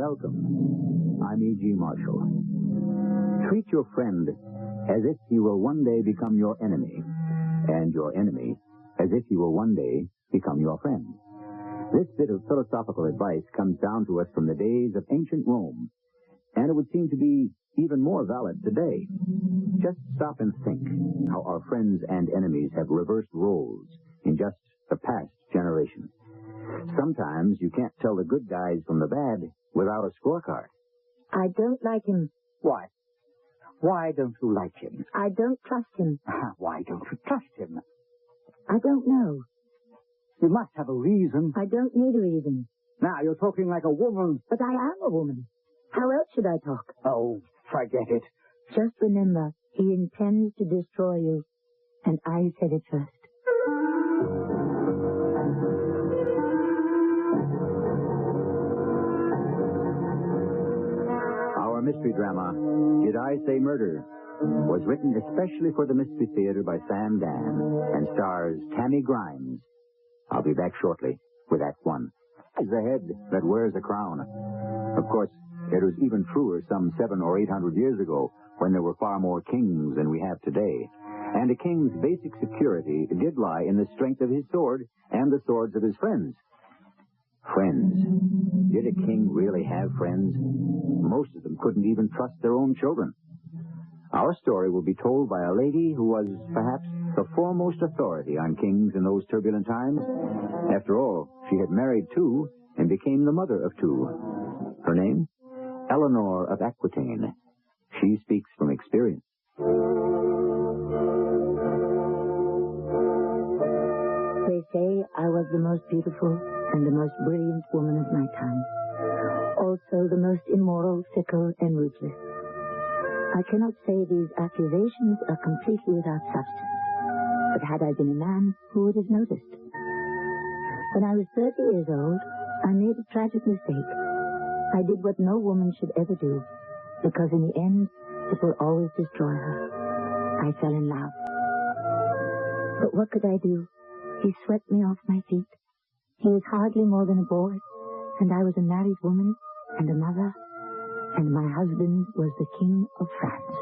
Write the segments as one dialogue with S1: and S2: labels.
S1: Welcome. I'm E.G. Marshall. Treat your friend as if he will one day become your enemy, and your enemy as if he will one day become your friend. This bit of philosophical advice comes down to us from the days of ancient Rome, and it would seem to be even more valid today. Just stop and think how our friends and enemies have reversed roles in just the past generation. Sometimes you can't tell the good guys from the bad without a scorecard.
S2: I don't like him.
S3: Why? Why don't you like him?
S2: I don't trust him.
S3: Why don't you trust him?
S2: I don't know.
S3: You must have a reason.
S2: I don't need a reason.
S3: Now, you're talking like a woman.
S2: But I am a woman. How else should I talk?
S3: Oh, forget it.
S2: Just remember, he intends to destroy you. And I said it first.
S1: Our mystery drama, Did I Say Murder?, was written especially for the Mystery Theater by Sam Dan and stars Tammy Grimes. I'll be back shortly with Act One. Is the head that wears a crown. Of course, it was even truer some 700 or 800 years ago when there were far more kings than we have today. And a king's basic security did lie in the strength of his sword and the swords of his friends. Friends. Did a king really have friends? Most of them couldn't even trust their own children. Our story will be told by a lady who was perhaps the foremost authority on kings in those turbulent times. After all, she had married two and became the mother of two. Her name? Eleanor of Aquitaine. She speaks from experience.
S2: They say I was the most beautiful and the most brilliant woman of my time. Also the most immoral, fickle, and ruthless. I cannot say these accusations are completely without substance. But had I been a man, who would have noticed? When I was 30 years old, I made a tragic mistake. I did what no woman should ever do, because in the end, it will always destroy her. I fell in love. But what could I do? He swept me off my feet. He was hardly more than a boy, and I was a married woman and a mother, and my husband was the King of France.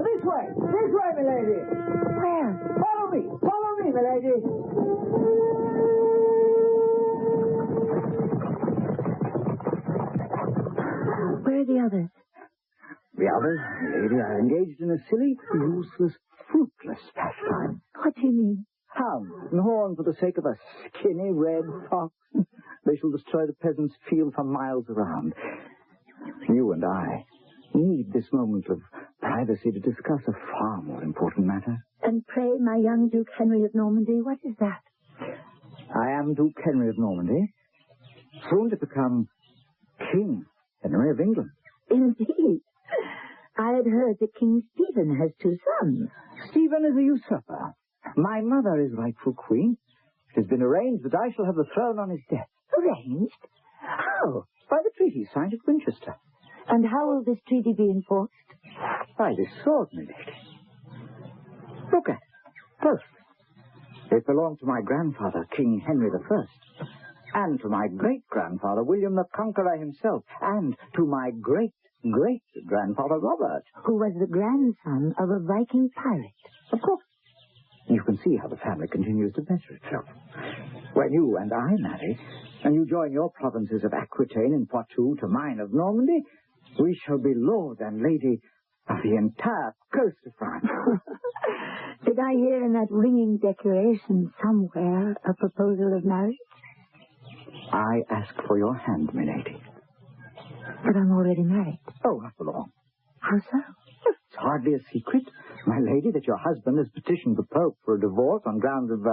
S3: This way, my lady.
S2: Where?
S3: Follow me, my lady.
S2: Where are the others?
S3: The others, my lady, are engaged in a silly, useless, fruitless pastime.
S2: What do you mean?
S3: Hounds and horn for the sake of a skinny red fox. They shall destroy the peasants' field for miles around. You and I need this moment of privacy to discuss a far more important matter.
S2: And pray, my young Duke Henry of Normandy, what is that?
S3: I am Duke Henry of Normandy, soon to become King Henry of England.
S2: Indeed. I had heard that King Stephen has two sons.
S3: Stephen is a usurper. My mother is rightful queen. It has been arranged that I shall have the throne on his death.
S2: Arranged? How?
S3: By the treaty signed at Winchester.
S2: And how will this treaty be enforced?
S3: By this sword, my lady. Look at it. Both. It belonged to my grandfather, King Henry I, and to my great-grandfather, William the Conqueror himself, and to my great-great-grandfather, Robert.
S2: Who was the grandson of a Viking pirate.
S3: Of course. You can see how the family continues to better itself. When you and I marry, and you join your provinces of Aquitaine and Poitou to mine of Normandy, we shall be lord and lady of the entire coast of France.
S2: Did I hear in that ringing declaration somewhere a proposal of marriage?
S3: I ask for your hand, my lady.
S2: But I'm already married.
S3: Oh, not for long.
S2: How so?
S3: It's hardly a secret, my lady, that your husband has petitioned the Pope for a divorce on grounds of,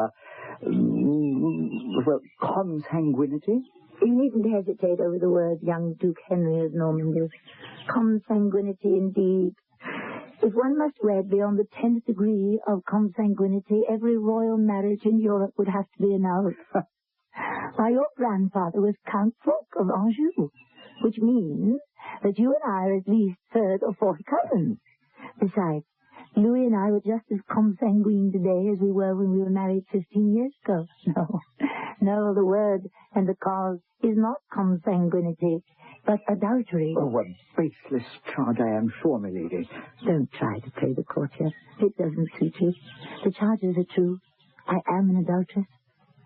S3: consanguinity.
S2: You needn't hesitate over the word, young Duke Henry of Normandy. Consanguinity, indeed. If one must wed beyond the 10th degree of consanguinity, every royal marriage in Europe would have to be annulled. Why, your grandfather was Count Fulk of Anjou, which means that you and I are at least third or fourth cousins. Besides, Louis and I were just as consanguine today as we were when we were married 15 years ago. No, the word and the cause is not consanguinity, but adultery.
S3: Oh, a baseless charge, I am sure, my lady.
S2: Don't try to play the courtier. It doesn't suit you. The charges are true. I am an adulteress.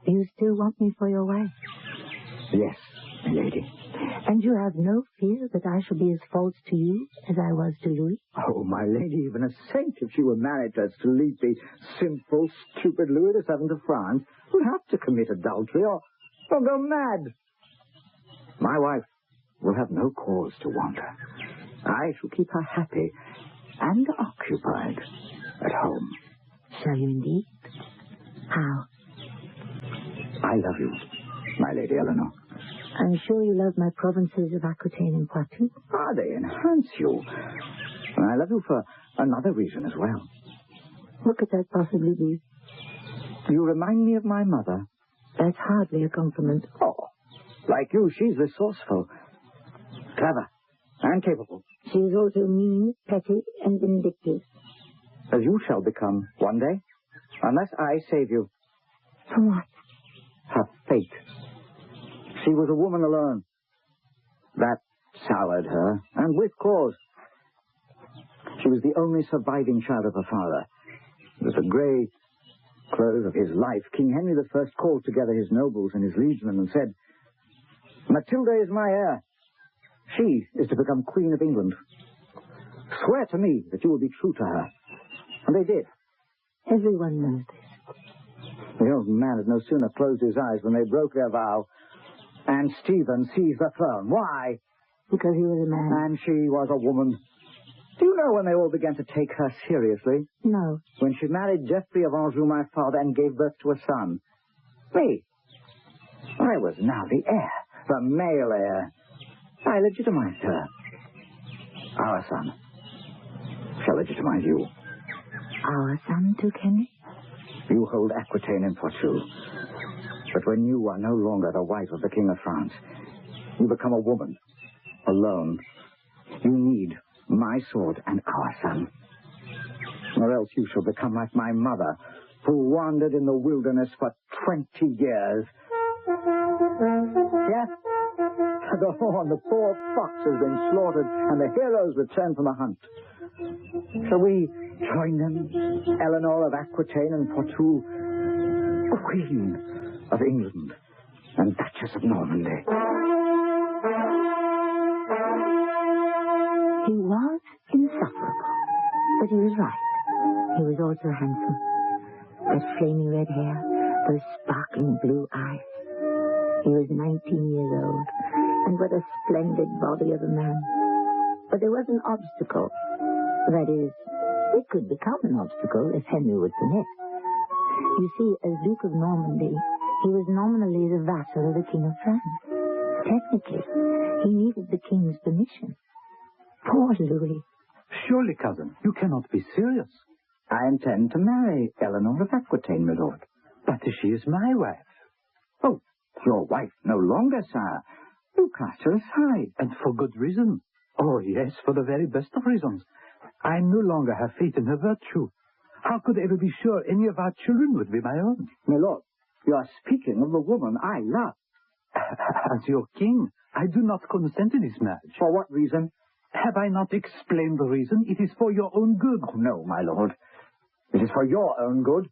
S2: Do you still want me for your wife?
S3: Yes, my lady.
S2: And you have no fear that I shall be as false to you as I was to Louis?
S3: Oh, my lady, even a saint, if she were married to the simple, stupid Louis VII of France, would have to commit adultery or go mad. My wife will have no cause to wander. I shall keep her happy and occupied at home.
S2: Shall you indeed? How?
S3: I love you, my Lady Eleanor.
S2: I'm sure you love my provinces of Aquitaine and Poitou.
S3: Ah, they enhance you. And I love you for another reason as well.
S2: What could that possibly be?
S3: You remind me of my mother.
S2: That's hardly a compliment.
S3: Oh, like you, she's resourceful, clever, and capable.
S2: She is also mean, petty, and vindictive.
S3: As you shall become one day, unless I save you.
S2: From what?
S3: Her fate. She was a woman alone. That soured her, and with cause. She was the only surviving child of her father. With the grey close of his life, King Henry I called together his nobles and his liegemen and said, "Matilda is my heir. She is to become Queen of England. Swear to me that you will be true to her." And they did.
S2: Everyone knows this.
S3: The old man had no sooner closed his eyes when they broke their vow, and Stephen seized the throne. Why?
S2: Because he was a man.
S3: And she was a woman. Do you know when they all began to take her seriously?
S2: No.
S3: When she married Geoffrey of Anjou, my father, and gave birth to a son. Me. I was now the heir, the male heir. I legitimized her. Our son shall legitimize you.
S2: Our son took Henry?
S3: You hold Aquitaine and Poitou. But when you are no longer the wife of the King of France, you become a woman, alone. You need my sword and our son. Or else you shall become like my mother, who wandered in the wilderness for 20 years. Yes? The horn, the poor fox has been slaughtered, and the heroes return from the hunt. Shall we join them, Eleanor of Aquitaine and Poitou, Queen of England and Duchess of Normandy?
S2: He was insufferable, but he was right. He was also handsome. That flaming red hair, those sparkling blue eyes. He was 19 years old, and what a splendid body of a man. But there was an obstacle. That is, it could become an obstacle if Henry would permit. You see, as Duke of Normandy, he was nominally the vassal of the King of France. Technically, he needed the king's permission. Poor Louis.
S4: Surely, cousin, you cannot be serious.
S3: I intend to marry Eleanor of Aquitaine, my lord.
S4: But she is my wife.
S3: Oh, your wife no longer, sire. You cast her aside.
S4: And for good reason. Oh, yes, for the very best of reasons. I no longer have faith in her virtue. How could I ever be sure any of our children would be my own?
S3: My lord, you are speaking of the woman I love.
S4: As your king, I do not consent to this marriage.
S3: For what reason?
S4: Have I not explained the reason? It is for your own good.
S3: Oh, no, my lord. It is for your own good.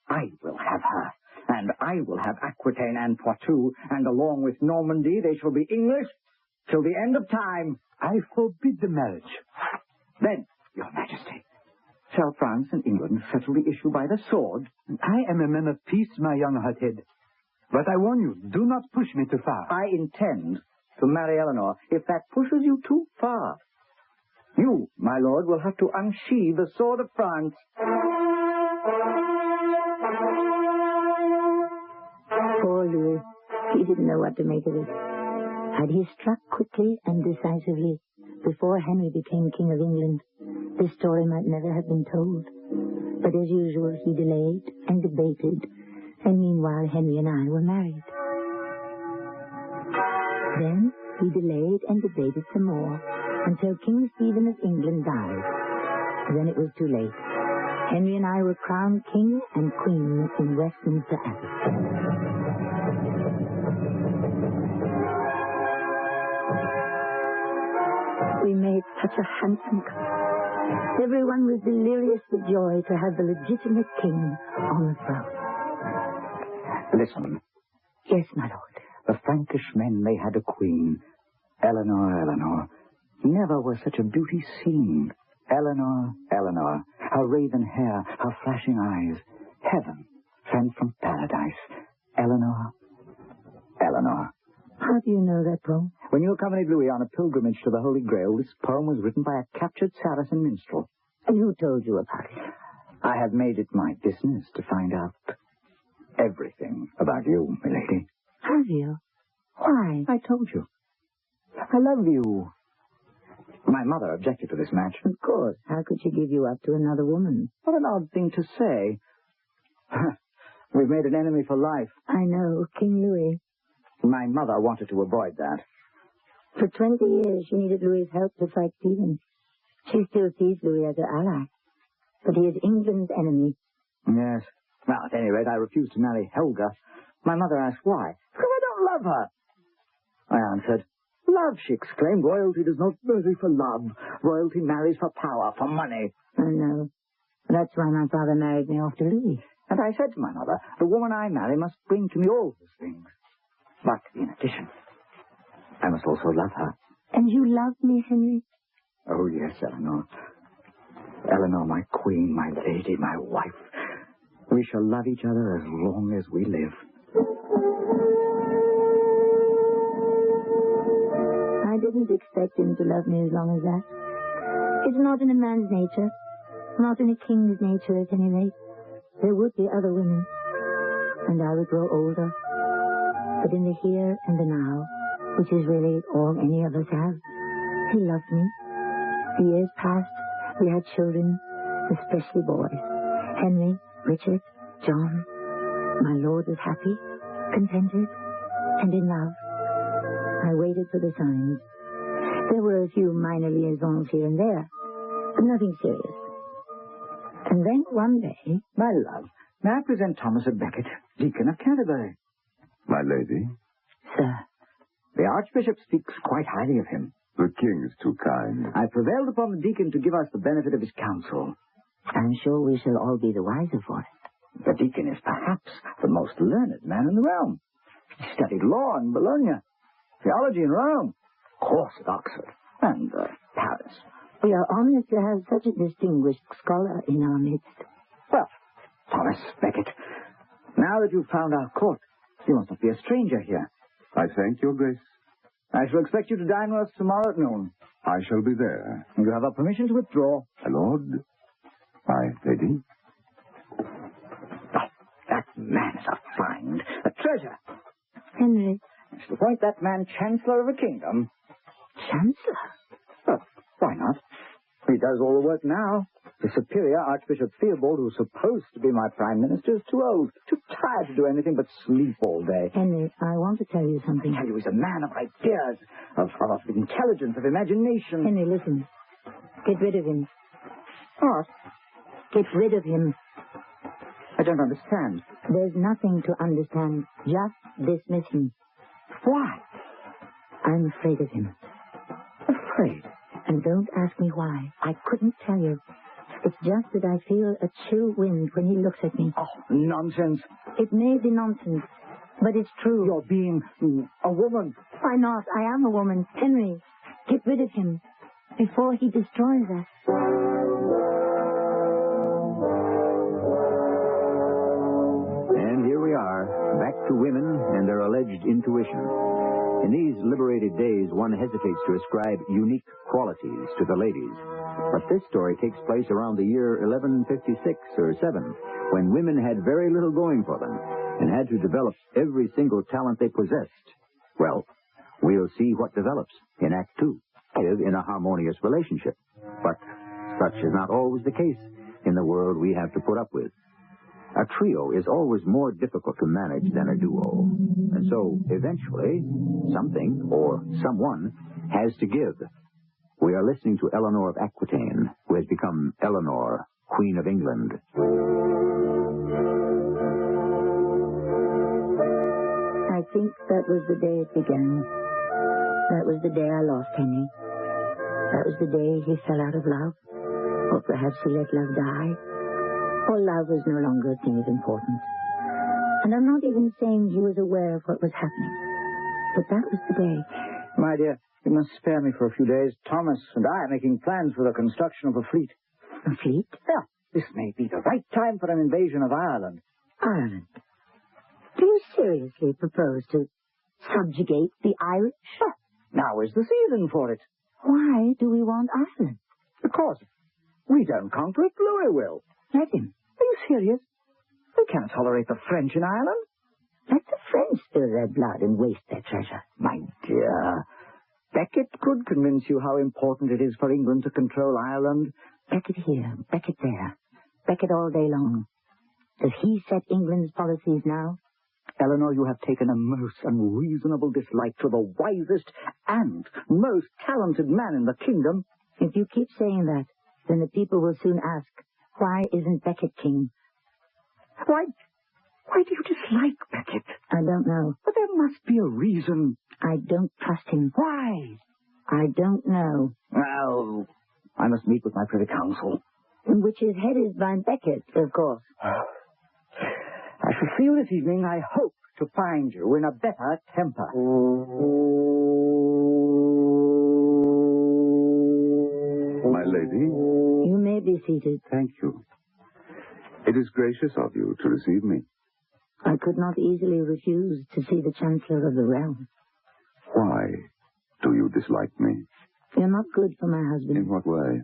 S3: I will have her, and I will have Aquitaine and Poitou, and along with Normandy they shall be English till the end of time.
S4: I forbid the marriage.
S3: Then, your majesty, shall France and England settle the issue by the sword?
S4: I am a man of peace, my young hothead. But I warn you, do not push me too far.
S3: I intend to marry Eleanor if that pushes you too far. You, my lord, will have to unsheathe the sword of France.
S2: Poor Louis. He didn't know what to make of it. Had he struck quickly and decisively before Henry became King of England, this story might never have been told. But as usual, he delayed and debated, and meanwhile Henry and I were married. Then he delayed and debated some more until King Stephen of England died. Then it was too late. Henry and I were crowned king and queen in Westminster Abbey. We made such a handsome couple. Everyone was delirious with joy to have the legitimate king on the throne.
S3: Listen.
S2: Yes, my lord.
S3: The Frankish men, they had a queen. Eleanor. Never was such a beauty seen. Eleanor. Her raven hair, her flashing eyes. Heaven sent from paradise. Eleanor.
S2: How do you know that poem?
S3: When you accompanied Louis on a pilgrimage to the Holy Grail, this poem was written by a captured Saracen minstrel.
S2: And who told you about it?
S3: I have made it my business to find out everything about you, milady.
S2: Have you? Why?
S3: I told you. I love you. My mother objected to this match.
S2: Of course. How could she give you up to another woman?
S3: What an odd thing to say. We've made an enemy for life.
S2: I know, King Louis.
S3: My mother wanted to avoid that.
S2: For 20 years, she needed Louis's help to fight Stephen. She still sees Louis as her ally. But he is England's enemy.
S3: Yes. Well, at any rate, I refused to marry Helga. My mother asked why. Because I don't love her. I answered, love, she exclaimed. Royalty does not marry for love. Royalty marries for power, for money.
S2: I know. That's why my father married me off to Louis.
S3: And I said to my mother, the woman I marry must bring to me all those things. But in addition, I must also love her.
S2: And you love me, Henry?
S3: Oh, yes, Eleanor. Eleanor, my queen, my lady, my wife. We shall love each other as long as we live.
S2: I didn't expect him to love me as long as that. It's not in a man's nature. Not in a king's nature, at any rate. There would be other women. And I would grow older. But in the here and the now, which is really all any of us have, he loved me. The years passed. We had children, especially boys. Henry, Richard, John. My lord was happy, contented, and in love. I waited for the signs. There were a few minor liaisons here and there, but nothing serious. And then one day...
S3: My love, may I present Thomas à Becket, Deacon of Canterbury?
S5: My lady?
S2: Sir.
S3: The Archbishop speaks quite highly of him.
S5: The king is too kind.
S3: I prevailed upon the deacon to give us the benefit of his counsel.
S2: I'm sure we shall all be the wiser for it.
S3: The deacon is perhaps the most learned man in the realm. He studied law in Bologna, theology in Rome, course at Oxford, and Paris.
S2: We are honored to have such a distinguished scholar in our midst.
S3: Well, Thomas Becket, now that you've found our court, you must not be a stranger here.
S5: I thank your grace.
S3: I shall expect you to dine with us tomorrow at noon.
S5: I shall be there.
S3: You have our permission to withdraw.
S5: My lord. My lady.
S3: Oh, that man is a find, a treasure.
S2: Henry.
S3: I shall appoint that man Chancellor of a kingdom.
S2: Chancellor?
S3: Well, why not? He does all the work now. The superior, Archbishop Theobald, who's supposed to be my prime minister, is too old, too tired to do anything but sleep all day.
S2: Henry, I want to tell you something.
S3: I tell you, he's a man of ideas, of intelligence, of imagination.
S2: Henry, listen. Get rid of him.
S3: What?
S2: Get rid of him.
S3: I don't understand.
S2: There's nothing to understand. Just dismiss him.
S3: Why?
S2: I'm afraid of him.
S3: Afraid?
S2: And don't ask me why. I couldn't tell you. It's just that I feel a chill wind when he looks at me.
S3: Oh, nonsense.
S2: It may be nonsense, but it's true.
S3: You're being a woman.
S2: Why not? I am a woman. Henry, get rid of him before he destroys us.
S1: And here we are, back to women and their alleged intuition. In these liberated days, one hesitates to ascribe unique qualities to the ladies. But this story takes place around the year 1156 or 7, when women had very little going for them and had to develop every single talent they possessed. Well, we'll see what develops in Act 2, in a harmonious relationship. But such is not always the case in the world we have to put up with. A trio is always more difficult to manage than a duo. And so, eventually, something or someone has to give. We are listening to Eleanor of Aquitaine, who has become Eleanor, Queen of England.
S2: I think that was the day it began. That was the day I lost Henry. That was the day he fell out of love. Or perhaps he let love die. Or love was no longer a thing of importance. And I'm not even saying he was aware of what was happening. But that was the day.
S3: My dear, you must spare me for a few days. Thomas and I are making plans for the construction of a fleet.
S2: A fleet?
S3: Yeah, this may be the right time for an invasion of Ireland.
S2: Ireland. Do you seriously propose to subjugate the Irish?
S3: Now is the season for it.
S2: Why do we want Ireland?
S3: Because we don't conquer it, Louis will.
S2: Let him.
S3: Are you serious? We can't tolerate the French in Ireland.
S2: Let the French spill their blood and waste their treasure.
S3: My dear, Becket could convince you how important it is for England to control Ireland.
S2: Becket here, Becket there. Becket all day long. Does he set England's policies now?
S3: Eleanor, you have taken a most unreasonable dislike to the wisest and most talented man in the kingdom.
S2: If you keep saying that, then the people will soon ask, why isn't Becket king?
S3: Why do you dislike Becket?
S2: I don't know.
S3: But there must be a reason.
S2: I don't trust him.
S3: Why?
S2: I don't know.
S3: Well, I must meet with my privy council.
S2: Which is headed by Becket, of course.
S3: I shall see you this evening. I hope to find you in a better temper.
S5: My lady?
S2: You may be seated.
S5: Thank you. It is gracious of you to receive me.
S2: I could not easily refuse to see the Chancellor of the realm.
S5: Why do you dislike me?
S2: You're not good for my husband.
S5: In what way?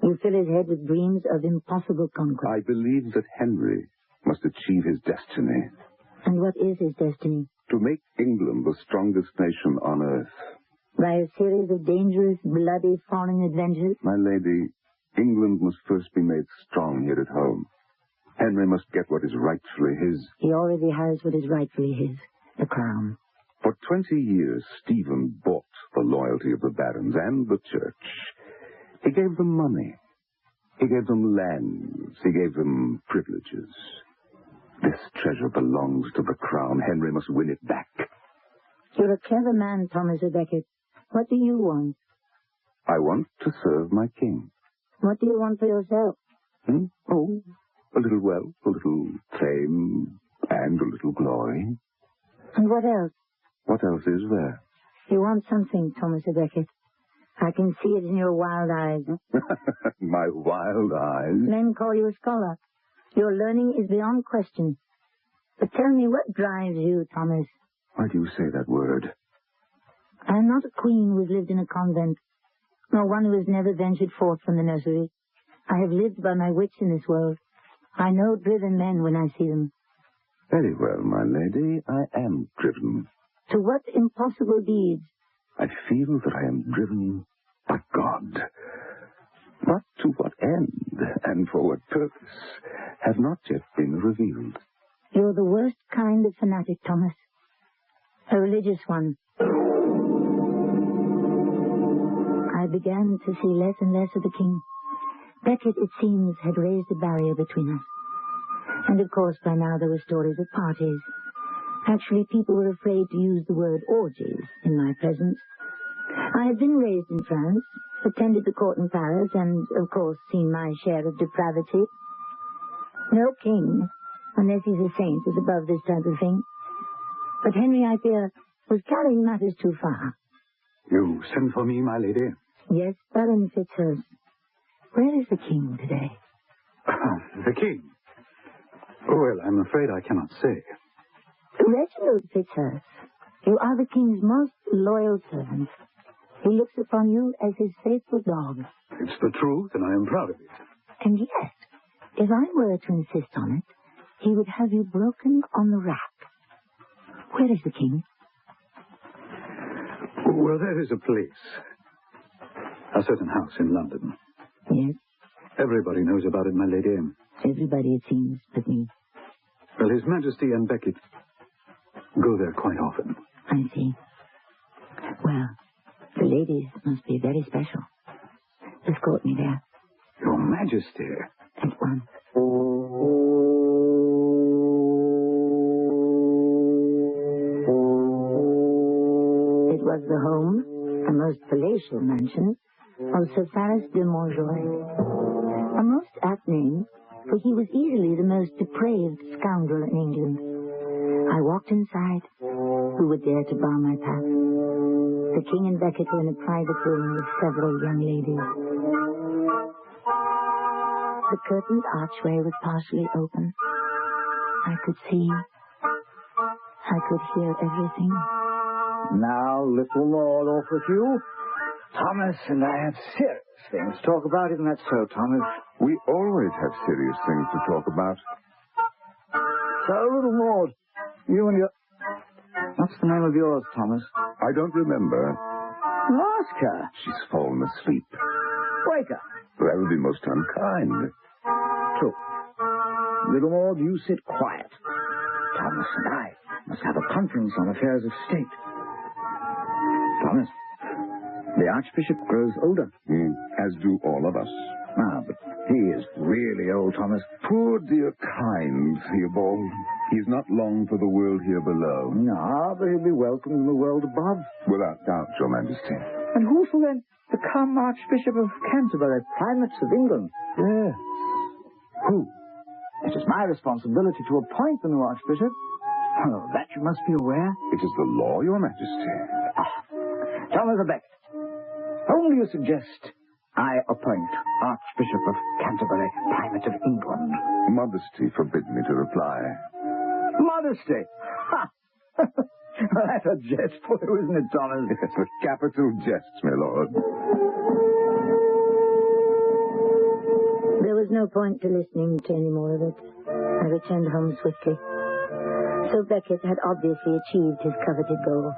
S2: You fill his head with dreams of impossible conquest.
S5: I believe that Henry must achieve his destiny.
S2: And what is his destiny?
S5: To make England the strongest nation on earth.
S2: By a series of dangerous, bloody foreign adventures?
S5: My lady, England must first be made strong here at home. Henry must get what is rightfully his.
S2: He already has what is rightfully his, the crown.
S5: For 20 years, Stephen bought the loyalty of the barons and the church. He gave them money. He gave them lands. He gave them privileges. This treasure belongs to the crown. Henry must win it back.
S2: You're a clever man, Thomas à Becket. What do you want?
S5: I want to serve my king.
S2: What do you want for yourself?
S5: Oh, a little wealth, a little fame, and a little glory.
S2: And what else?
S5: What else is there?
S2: You want something, Thomas à Becket. I can see it in your wild eyes.
S5: My wild eyes?
S2: Men call you a scholar. Your learning is beyond question. But tell me, what drives you, Thomas?
S5: Why do you say that word?
S2: I am not a queen who has lived in a convent, nor one who has never ventured forth from the nursery. I have lived by my wits in this world. I know driven men when I see them.
S5: Very well, my lady, I am driven.
S2: To what impossible deeds?
S5: I feel that I am driven by God. But to what end and for what purpose have not yet been revealed.
S2: You're the worst kind of fanatic, Thomas. A religious one. I began to see less and less of the king. Becket, it seems, had raised a barrier between us. And of course, by now there were stories of parties. Actually, people were afraid to use the word orgies in my presence. I had been raised in France, attended the court in Paris, and, of course, seen my share of depravity. No king, unless he's a saint, is above this type of thing. But Henry, I fear, was carrying matters too far.
S4: You sent for me, my lady?
S2: Yes, Baron Fitzhurst. Where is the king today?
S4: The king? Well, I'm afraid I cannot say.
S2: Reginald Fitzhurst, you are the king's most loyal servant. He looks upon you as his faithful dog.
S4: It's the truth, and I am proud of it.
S2: And yet, if I were to insist on it, he would have you broken on the rack. Where is the king?
S4: Well, there is a place. A certain house in London.
S2: Yes,
S4: Everybody knows about it, my lady.
S2: everybody, it seems, but me.
S4: Well, His Majesty and Becket go there quite often.
S2: I see. Well, the ladies must be very special. Escort me there.
S4: Your Majesty.
S2: At once. It was the home, a most palatial mansion, of Sir Faris de Montjoy. A most apt name, for he was easily the most depraved scoundrel in England. I walked inside. Who would dare to bar my path? The king and Becket were in a private room with several young ladies. The curtained archway was partially open. I could see. I could hear everything.
S3: Now, little more off with you. Thomas and I have serious things to talk about, isn't that so, Thomas?
S5: We always have serious things to talk about.
S3: So, little Maud, you and your... What's the name of yours, Thomas?
S5: I don't remember.
S3: Ask her.
S5: She's fallen asleep.
S3: Wake her.
S5: That would be most unkind.
S3: True. Little Maud, you sit quiet. Thomas and I must have a conference on affairs of state. Thomas, the Archbishop grows older.
S5: As do all of us.
S3: Ah, but he is really old, Thomas.
S5: Poor dear kind Theobald. He's not long for the world here below.
S3: No, but he'll be welcome in the world above.
S5: Without doubt, Your Majesty.
S3: And who shall then become Archbishop of Canterbury, Primate of England?
S5: Yes.
S3: Who? It is my responsibility to appoint the new Archbishop. Oh, that you must be aware.
S5: It is the law, Your Majesty.
S3: Thomas Becket, whom do you suggest I appoint Archbishop of Canterbury, Primate of England?
S5: Modesty forbid me to reply.
S3: Modesty? Ha! That's a jest for you, isn't it, Thomas?
S5: It's a capital jest, my lord.
S2: There was no point to listening to any more of it. I returned home swiftly. So Becket had obviously achieved his coveted goal.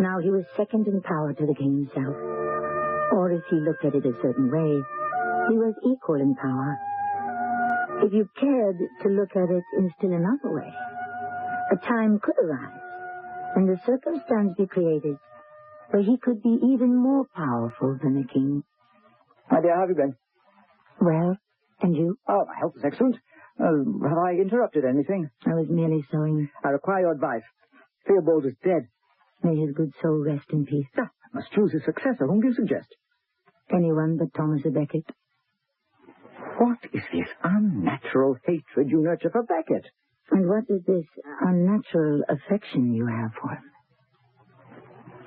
S2: Now he was second in power to the king himself. Or if he looked at it a certain way, he was equal in power. If you cared to look at it in still another way, a time could arise, and a circumstance be created where he could be even more powerful than the king.
S3: My dear, how have you been?
S2: Well, and you?
S3: Oh, my health is excellent. Have I interrupted anything?
S2: I was merely sewing.
S3: I require your advice. Theobald is dead.
S2: May his good soul rest in peace.
S3: I must choose his successor. Whom do you suggest?
S2: Anyone but Thomas à Becket.
S3: What is this unnatural hatred you nurture for Becket?
S2: And what is this unnatural affection you have for him?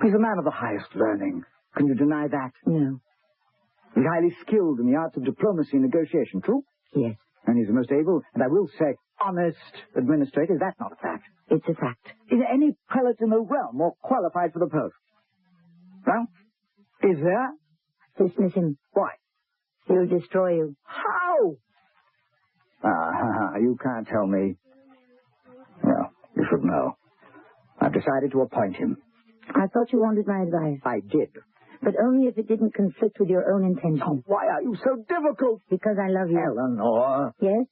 S3: He's a man of the highest learning. Can you deny that?
S2: No.
S3: He's highly skilled in the arts of diplomacy and negotiation, true?
S2: Yes.
S3: And he's the most able, and I will say, honest administrator. Is that not a fact?
S2: It's a fact.
S3: Is there any prelate in the realm more qualified for the post? Well, is there?
S2: Dismiss him.
S3: Why?
S2: He'll destroy you.
S3: How? You can't tell me. Well, you should know. I've decided to appoint him.
S2: I thought you wanted my advice.
S3: I did.
S2: But only if it didn't conflict with your own intentions.
S3: Oh, why are you so difficult?
S2: Because I love you.
S3: Eleanor.
S2: Yes?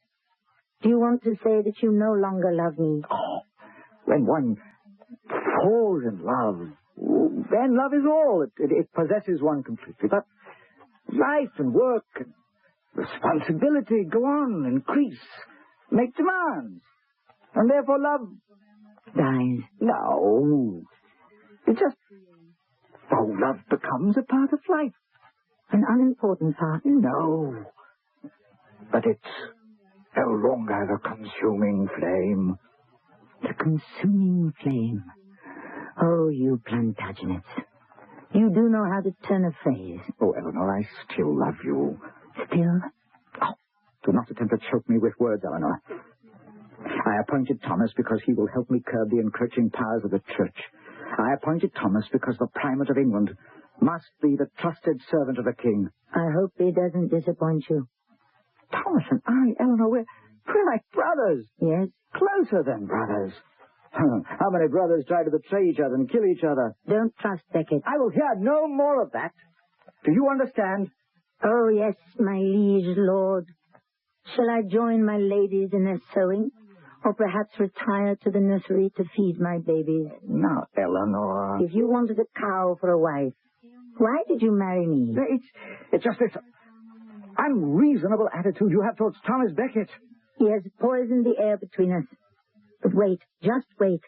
S2: Do you want to say that you no longer love me?
S3: Oh, when one falls in love, then love is all. It possesses one completely. But life and work and responsibility go on, increase, make demands. And therefore love
S2: dies.
S3: No. It just... Oh, love becomes a part of life.
S2: An unimportant part?
S3: No. But it's no longer the consuming flame.
S2: The consuming flame. Oh, you Plantagenets. You do know how to turn a phrase.
S3: Oh, Eleanor, I still love you.
S2: Still?
S3: Oh, do not attempt to choke me with words, Eleanor. I appointed Thomas because he will help me curb the encroaching powers of the Church. I appointed Thomas because the Primate of England must be the trusted servant of the King.
S2: I hope he doesn't disappoint you.
S3: Thomas and I, Eleanor, we're like brothers.
S2: Yes?
S3: Closer than brothers. How many brothers try to betray each other and kill each other?
S2: Don't trust Becket.
S3: I will hear no more of that. Do you understand?
S2: Oh, yes, my liege lord. Shall I join my ladies in their sewing? Or perhaps retire to the nursery to feed my babies?
S3: Now, Eleanor.
S2: If you wanted a cow for a wife, why did you marry me?
S3: It's just this unreasonable attitude you have towards Thomas Becket.
S2: He has poisoned the air between us. But wait, just wait.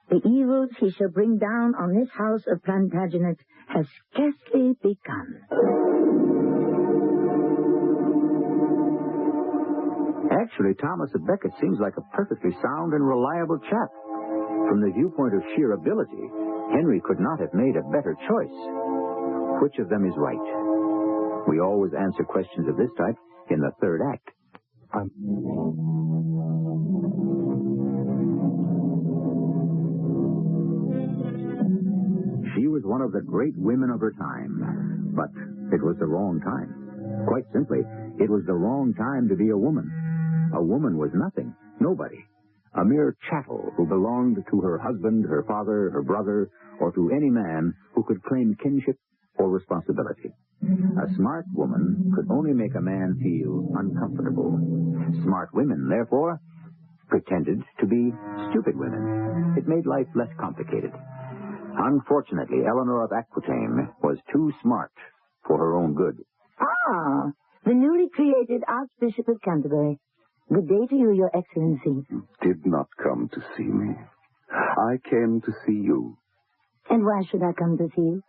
S2: The evils he shall bring down on this house of Plantagenet has scarcely begun.
S1: Actually, Thomas à Becket seems like a perfectly sound and reliable chap. From the viewpoint of sheer ability, Henry could not have made a better choice. Which of them is right? We always answer questions of this type in the third act. She was one of the great women of her time, but it was the wrong time. Quite simply, it was the wrong time to be a woman. A woman was nothing, nobody, a mere chattel who belonged to her husband, her father, her brother, or to any man who could claim kinship or responsibility. A smart woman could only make a man feel uncomfortable. Smart women, therefore, pretended to be stupid women. It made life less complicated. Unfortunately, Eleanor of Aquitaine was too smart for her own good.
S2: Ah, the newly created Archbishop of Canterbury. Good day to you, Your Excellency.
S5: You did not come to see me. I came to see you.
S2: And why should I come to see you?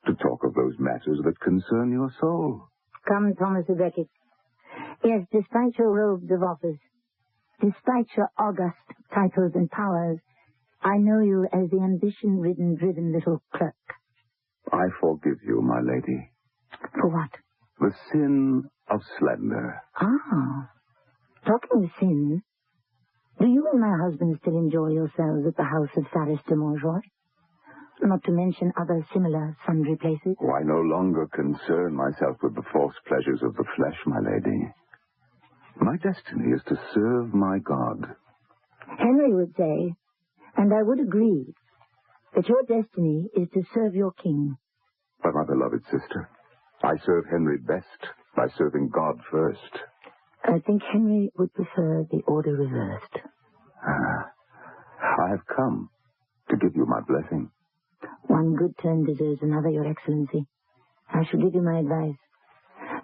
S5: To talk of those matters that concern your soul.
S2: Come, Thomas à Becket. Yes, despite your robes of office, despite your august titles and powers, I know you as the ambition-ridden, driven little clerk.
S5: I forgive you, my lady.
S2: For what?
S5: The sin of slender.
S2: Ah, talking of sin, do you and my husband still enjoy yourselves at the house of Faris de Montjoy? Not to mention other similar sundry places?
S5: Oh, I no longer concern myself with the false pleasures of the flesh, my lady. My destiny is to serve my God.
S2: Henry would say, and I would agree, that your destiny is to serve your king.
S5: But, my beloved sister, I serve Henry best by serving God first.
S2: I think Henry would prefer the order reversed.
S5: I have come to give you my blessing.
S2: One good turn deserves another, Your Excellency. I shall give you my advice.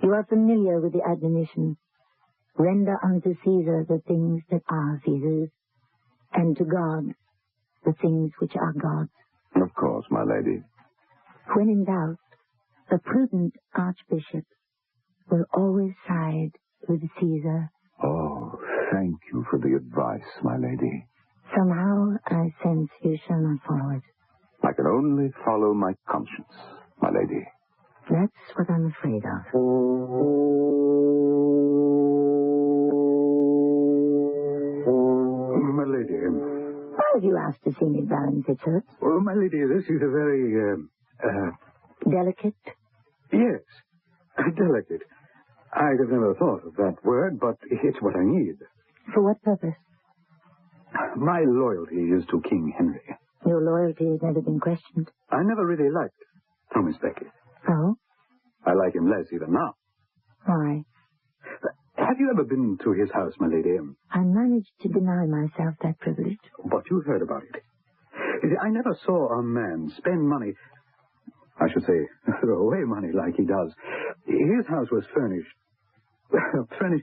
S2: You are familiar with the admonition, render unto Caesar the things that are Caesar's, and to God the things which are God's.
S5: Of course, my lady.
S2: When in doubt, the prudent archbishop will always side with Caesar.
S5: Oh, thank you for the advice, my lady.
S2: Somehow I sense you shall not follow it.
S5: I can only follow my conscience, my lady.
S2: That's what I'm afraid of.
S4: My lady.
S2: Why have you asked to see me, Baron Fitzurse?
S4: Oh, my lady, this is a very,
S2: Delicate?
S4: yes, delicate. I'd have never thought of that word, but it's what I need.
S2: For what purpose?
S4: My loyalty is to King Henry.
S2: Your loyalty has never been questioned.
S4: I never really liked Thomas Becket.
S2: Oh?
S4: I like him less even now.
S2: Why?
S4: Have you ever been to his house, my lady?
S2: I managed to deny myself that privilege.
S4: But you've heard about it. You see, I never saw a man spend money, I should say, throw away money like he does. His house was furnished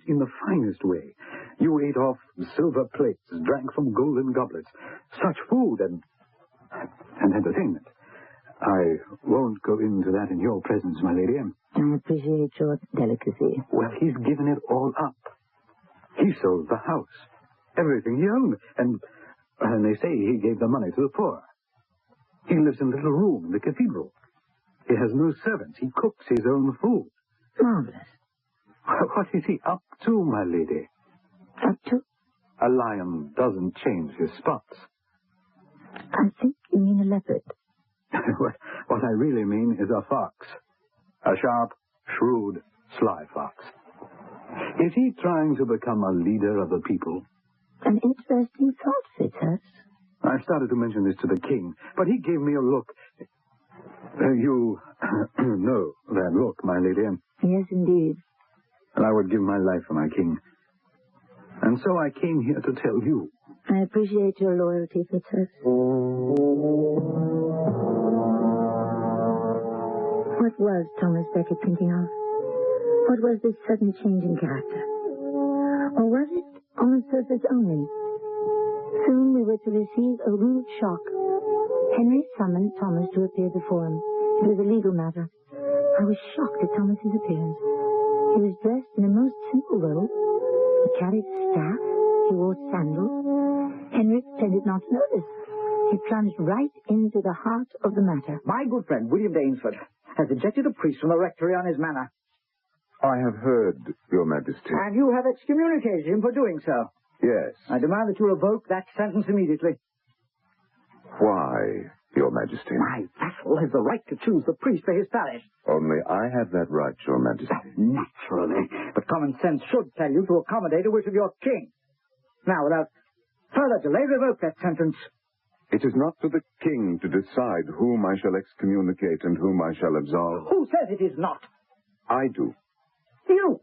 S4: in the finest way. You ate off silver plates, drank from golden goblets. Such food and entertainment. I won't go into that in your presence, my lady.
S2: I appreciate your delicacy.
S4: Well, he's given it all up. He sold the house, everything he owned, and they say he gave the money to the poor. He lives in a little room in the cathedral. He has no servants. He cooks his own food.
S2: Marvelous.
S4: What is he up to, my lady?
S2: Up to?
S4: A lion doesn't change his spots.
S2: I think you mean a leopard.
S4: What I really mean is a fox. A sharp, shrewd, sly fox. Is he trying to become a leader of the people?
S2: An interesting thought, Fitzurse.
S4: I started to mention this to the king, but he gave me a look. You know that look, my lady.
S2: Yes, indeed.
S4: And I would give my life for my king. And so I came here to tell you.
S2: I appreciate your loyalty, Fitzurse. What was Thomas Becket thinking of? What was this sudden change in character? Or was it on the surface only? Soon we were to receive a rude shock Henry summoned Thomas to appear before him. It was a legal matter. I was shocked at Thomas's appearance. He was dressed in a most simple robe. He carried a staff. He wore sandals. Henry pretended not to notice. He plunged right into the heart of the matter.
S3: My good friend, William Dainsford, has ejected a priest from the rectory on his manor.
S5: I have heard, Your Majesty.
S3: And you have excommunicated him for doing so.
S5: Yes.
S3: I demand that you revoke that sentence immediately.
S5: Why, Your Majesty?
S3: My vassal has the right to choose the priest for his parish.
S5: Only I have that right, Your Majesty.
S3: Naturally. But common sense should tell you to accommodate a wish of your king. Now, without further delay, revoke that sentence.
S5: It is not for the king to decide whom I shall excommunicate and whom I shall absolve.
S3: Who says it is not?
S5: I do.
S3: You.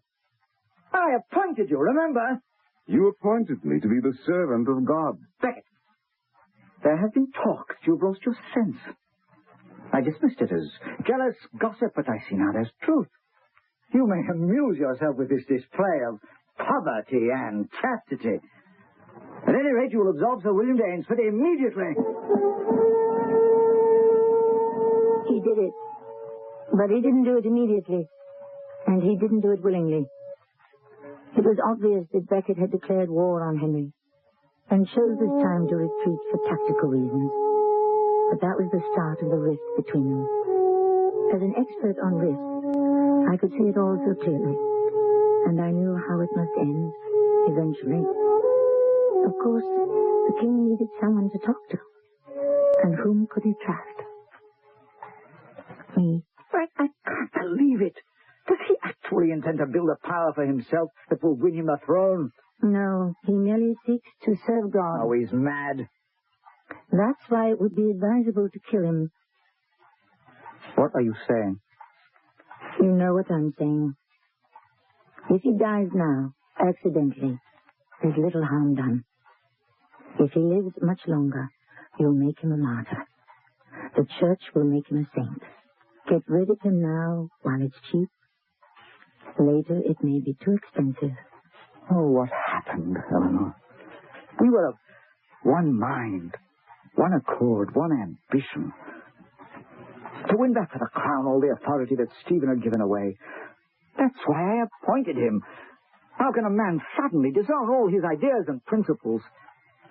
S3: I appointed you, remember?
S5: You appointed me to be the servant of God.
S3: Beckett, there have been talks you've lost your sense. I dismissed it as jealous gossip, but I see now there's truth. You may amuse yourself with this display of poverty and chastity. At any rate, you will absolve Sir William Dainsford immediately.
S2: He did it. But he didn't do it immediately. And he didn't do it willingly. It was obvious that Beckett had declared war on Henry and chose this time to retreat for tactical reasons. But that was the start of the rift between them. As an expert on risk, I could see it all so clearly, and I knew how it must end, eventually. Of course, the king needed someone to talk to. And whom could he trust? Me.
S3: I can't believe it. Does he actually intend to build a power for himself that will win him the throne?
S2: No, he merely seeks to serve God.
S3: Oh, he's mad.
S2: That's why it would be advisable to kill him.
S3: What are you saying?
S2: You know what I'm saying. If he dies now, accidentally, there's little harm done. If he lives much longer, you'll make him a martyr. The church will make him a saint. Get rid of him now while it's cheap. Later, it may be too expensive.
S3: Oh, what happened, Eleanor? We were of one mind, one accord, one ambition. To win back for the crown all the authority that Stephen had given away. That's why I appointed him. How can a man suddenly disown all his ideas and principles?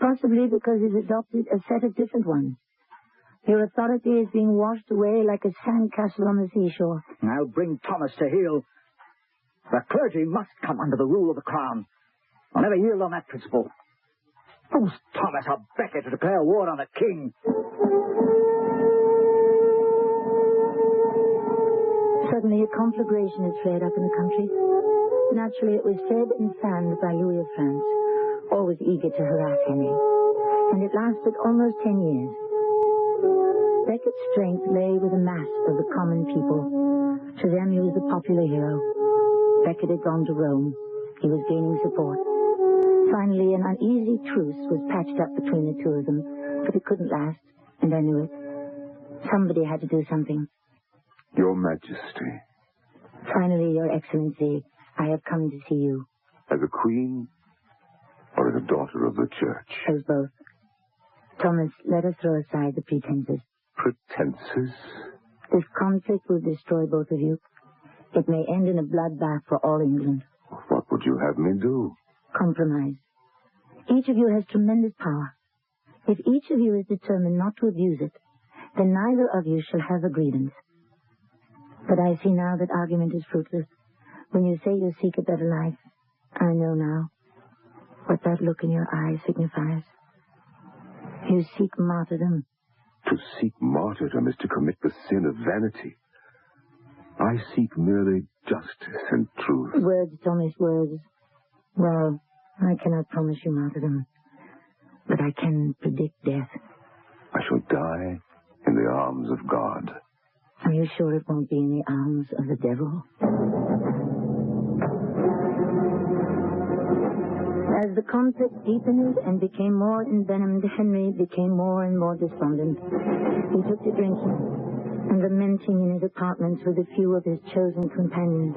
S2: Possibly because he's adopted a set of different ones. Your authority is being washed away like a sandcastle on the seashore.
S3: I'll bring Thomas to heel. The clergy must come under the rule of the crown. I'll never yield on that principle. Who's Thomas or Becket to declare war on the king?
S2: Suddenly, a conflagration had flared up in the country. Naturally, it was fed and fanned by Louis of France, always eager to harass Henry. And it lasted almost 10 years. Becket's strength lay with the mass of the common people. To them, he was the popular hero. Becket had gone to Rome. He was gaining support. Finally, an uneasy truce was patched up between the two of them, but it couldn't last, and I knew it. Somebody had to do something.
S5: Your Majesty.
S2: Finally, Your Excellency, I have come to see you.
S5: As a queen or as a daughter of the church?
S2: As both. Thomas, let us throw aside the pretenses.
S5: Pretenses?
S2: This conflict will destroy both of you. It may end in a bloodbath for all England.
S5: What would you have me do?
S2: Compromise. Each of you has tremendous power. If each of you is determined not to abuse it, then neither of you shall have a grievance. But I see now that argument is fruitless. When you say you seek a better life, I know now what that look in your eye signifies. You seek martyrdom.
S5: To seek martyrdom is to commit the sin of vanity. I seek merely justice and truth.
S2: Words, Thomas, words. Well, I cannot promise you martyrdom, but I can predict death.
S5: I shall die in the arms of God.
S2: Are you sure it won't be in the arms of the devil? As the conflict deepened and became more envenomed, Henry became more and more despondent. He took to drinking and lamenting in his apartments with a few of his chosen companions.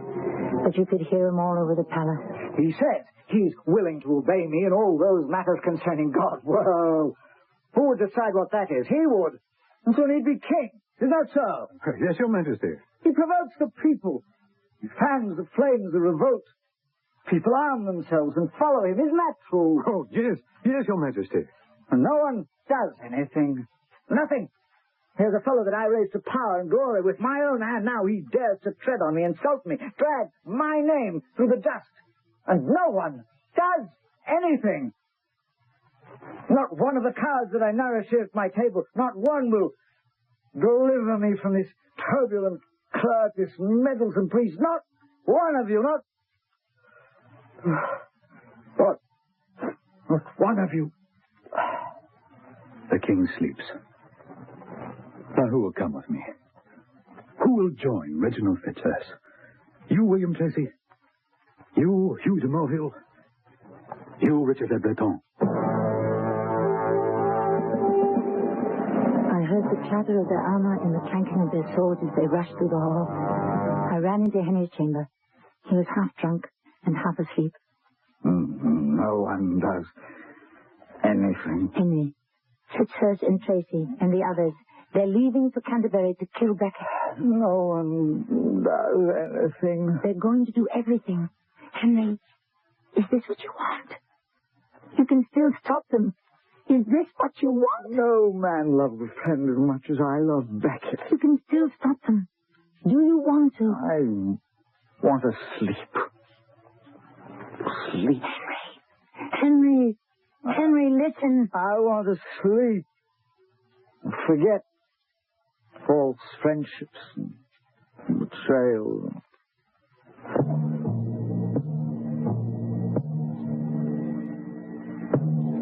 S2: But you could hear him all over the palace.
S3: He says he's willing to obey me in all those matters concerning God. Well, who would decide what that is? He would. and soon he'd be king. Is that so?
S4: Yes, Your Majesty.
S3: He provokes the people. He fans the flames of revolt. People arm themselves and follow him. Isn't that true?
S4: Oh, yes. Yes, Your Majesty.
S3: And no one does anything. Nothing. Here's a fellow that I raised to power and glory with my own hand. Now he dares to tread on me, insult me, drag my name through the dust. And no one does anything. Not one of the cows that I nourish here at my table, not one will deliver me from this turbulent clerk, this meddlesome priest. Not one of you, not one of you.
S4: The king sleeps. Now, who will come with me? Who will join Reginald Fitzurse? You, William Tracy? You, Hugh de Morville? You, Richard de Breton?
S2: I heard the clatter of their armor and the clanking of their swords as they rushed through the hall. I ran into Henry's chamber. He was half drunk and half asleep.
S3: No one does anything.
S2: Henry, Fitzurse and Tracy and the others, they're leaving for Canterbury to kill Becket.
S3: No one does anything.
S2: They're going to do everything. Henry, is this what you want? You can still stop them. Is this what you want?
S3: No man loves a friend as much as I love Becket.
S2: You can still stop them. Do you want to?
S3: I want to sleep. Sleep.
S2: Henry, listen.
S3: I want to sleep. Forget false friendships and betrayal.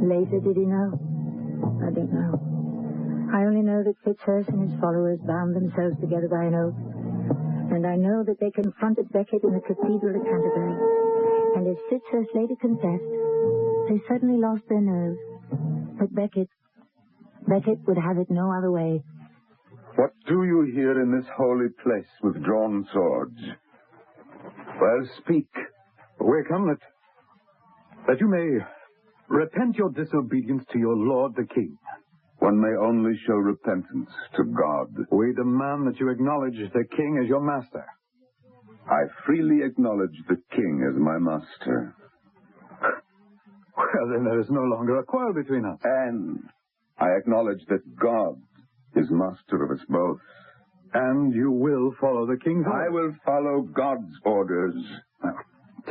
S2: Later, did he know? I don't know. I only know that Fitzurse and his followers bound themselves together by an oath. And I know that they confronted Becket in the cathedral at Canterbury. And as Fitzurse later confessed, they suddenly lost their nerve. But Becket would have it no other way.
S5: What do you here in this holy place with drawn swords? Well, speak.
S4: We come that you may repent your disobedience to your lord the king.
S5: One may only show repentance to God.
S4: We demand that you acknowledge the king as your master.
S5: I freely acknowledge the king as my master.
S4: Well, then there is no longer a quarrel between us.
S5: And I acknowledge that God is master of us both.
S4: And you will follow the king's orders.
S5: I will follow God's orders.
S4: Oh,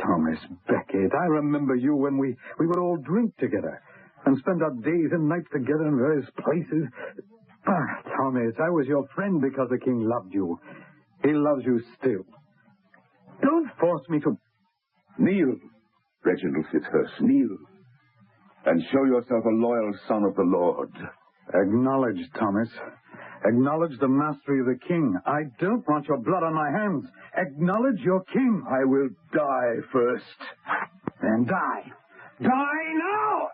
S4: Thomas Becket, I remember you when we would all drink together and spend our days and nights together in various places. Thomas, I was your friend because the king loved you. He loves you still. Don't force me to...
S5: Kneel, Reginald Fitzurse, kneel. And show yourself a loyal son of the Lord.
S4: Acknowledge, Thomas. Acknowledge the mastery of the king. I don't want your blood on my hands. Acknowledge your king.
S5: I will die first.
S4: Then die. Die now!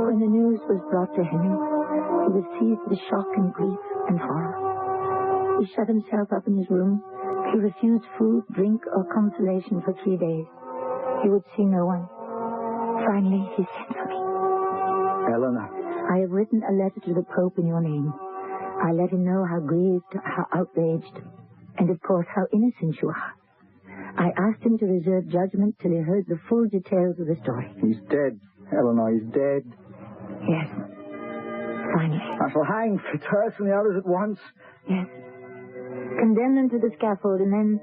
S2: When the news was brought to Henry, he was seized with shock and grief and horror. He shut himself up in his room. He refused food, drink, or consolation for 3 days. He would see no one. Finally, he sent for me.
S3: Eleanor.
S2: I have written a letter to the Pope in your name. I let him know how grieved, how outraged, and of course how innocent you are. I asked him to reserve judgment till he heard the full details of the story.
S3: He's dead, Eleanor. He's dead.
S2: Yes. Finally.
S3: I shall hang Fitzurse and the others at once.
S2: Yes. Condemn them to the scaffold and then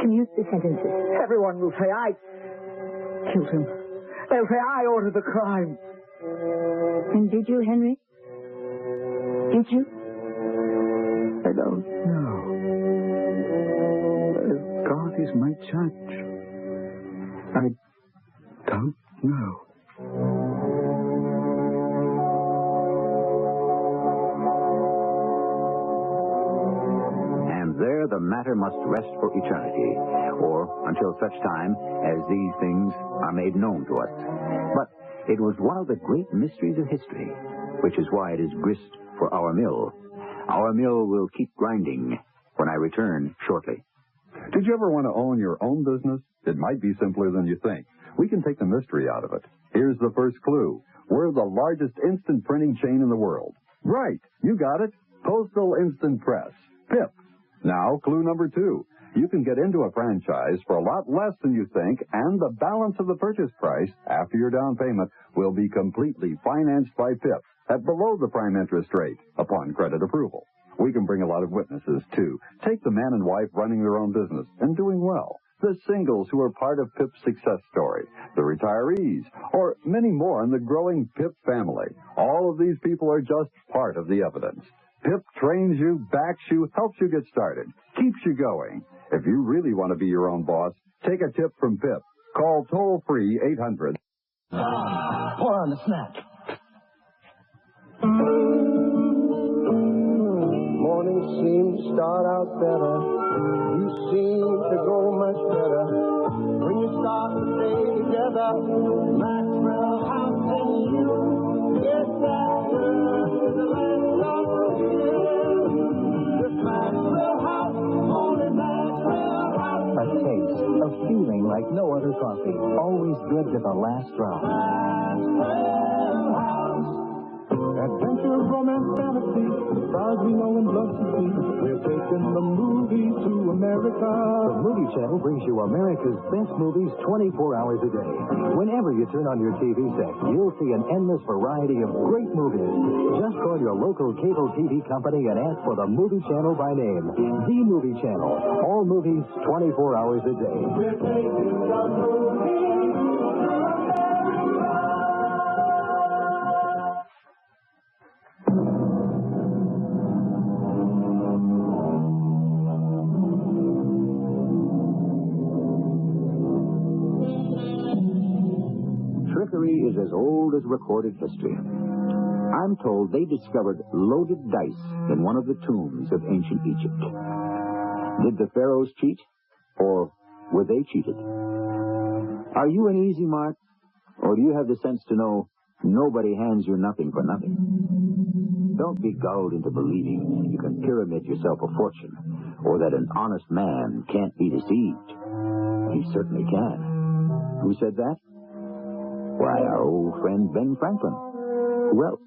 S2: commute the sentences.
S3: Everyone will say I killed him. They'll say I ordered the crime.
S2: And did you, Henry? Did you?
S3: I don't know. God is my judge. I don't know.
S1: And there the matter must rest for eternity, or until such time as these things are made known to us. But it was one of the great mysteries of history, which is why it is grist for our mill. Our mill will keep grinding when I return shortly.
S6: Did you ever want to own your own business? It might be simpler than you think. We can take the mystery out of it. Here's the first clue. We're the largest instant printing chain in the world. Right, you got it. Postal Instant Press. PIP. Now, clue number 2. You can get into a franchise for a lot less than you think, and the balance of the purchase price, after your down payment, will be completely financed by PIP at below the prime interest rate upon credit approval. We can bring a lot of witnesses, too. Take the man and wife running their own business and doing well. The singles who are part of PIP's success story. The retirees. Or many more in the growing PIP family. All of these people are just part of the evidence. PIP trains you, backs you, helps you get started, keeps you going. If you really want to be your own boss, take a tip from PIP. Call toll-free 800.
S7: Pour on the snack. Morning seems to start out better. You seem to go much better when you start the day together. Maxwell House and you get that girl to the land of the Maxwell House, only Maxwell House. A taste, a feeling like no other coffee. Always good to the last drop. Maxwell House. Adventure, romance, fantasy, stars we know and love to see. We're taking the movies to America. The Movie Channel brings you America's best movies 24 hours a day. Whenever you turn on your TV set, you'll see an endless variety of great movies. Just call your local cable TV company and ask for the Movie Channel by name. The Movie Channel. All movies 24 hours a day. We're taking the movies to America.
S1: Trickery is as old as recorded history. I'm told they discovered loaded dice in one of the tombs of ancient Egypt. Did the pharaohs cheat, or were they cheated? Are you an easy mark, or do you have the sense to know nobody hands you nothing for nothing? Don't be gulled into believing you can pyramid yourself a fortune, or that an honest man can't be deceived. He certainly can. Who said that? Why, our old friend Ben Franklin. Who else?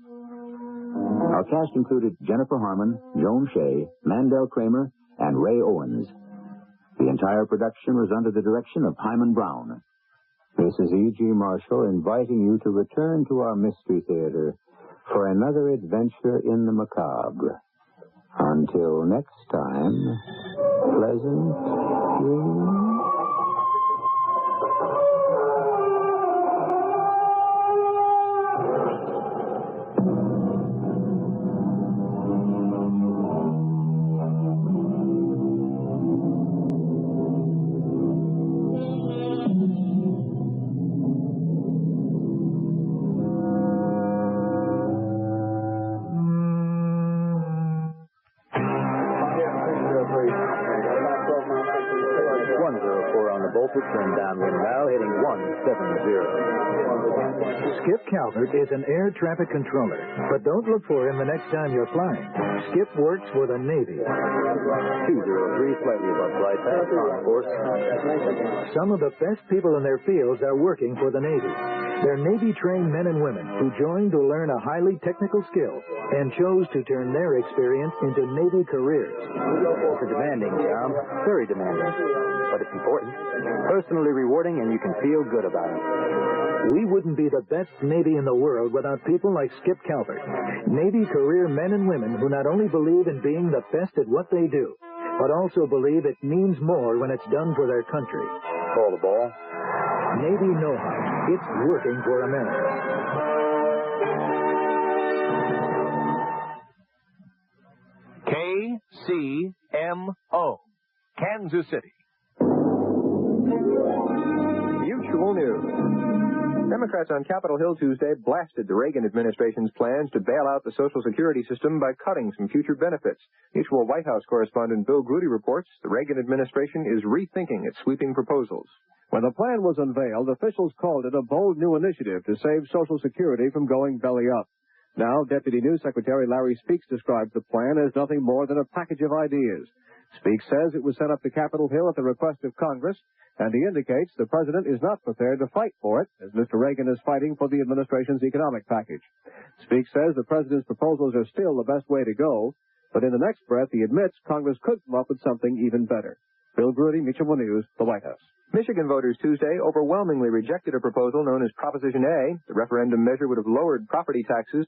S1: Our cast included Jennifer Harmon, Joan Shea, Mandel Kramer, and Ray Owens. The entire production was under the direction of Hyman Brown. This is E.G. Marshall inviting you to return to our Mystery Theater for another adventure in the macabre. Until next time, pleasant dreams.
S8: Turn downwind now, heading 170.
S9: Skip Calvert is an air traffic controller, but don't look for him the next time you're flying. Skip works for the Navy.
S8: 203, slightly above flight path, on course.
S9: Some of the best people in their fields are working for the Navy. They're Navy-trained men and women who joined to learn a highly technical skill and chose to turn their experience into Navy careers.
S8: It's demanding, Tom. Very demanding. But it's important. Personally rewarding, and you can feel good about it.
S9: We wouldn't be the best Navy in the world without people like Skip Calvert. Navy career men and women who not only believe in being the best at what they do, but also believe it means more when it's done for their country.
S8: Call the ball.
S9: Navy know-how. It's working for America.
S10: KCMO, Kansas City.
S11: Mutual News. Democrats on Capitol Hill Tuesday blasted the Reagan administration's plans to bail out the Social Security system by cutting some future benefits. Mutual White House correspondent Bill Grudy reports the Reagan administration is rethinking its sweeping proposals.
S12: When the plan was unveiled, officials called it a bold new initiative to save Social Security from going belly up. Now, Deputy News Secretary Larry Speaks describes the plan as nothing more than a package of ideas. Speak says it was sent up to Capitol Hill at the request of Congress, and he indicates the president is not prepared to fight for it, as Mr. Reagan is fighting for the administration's economic package. Speak says the president's proposals are still the best way to go, but in the next breath he admits Congress could come up with something even better. Bill Grudy, Mutual News, the White House.
S11: Michigan voters Tuesday overwhelmingly rejected a proposal known as Proposition A. The referendum measure would have lowered property taxes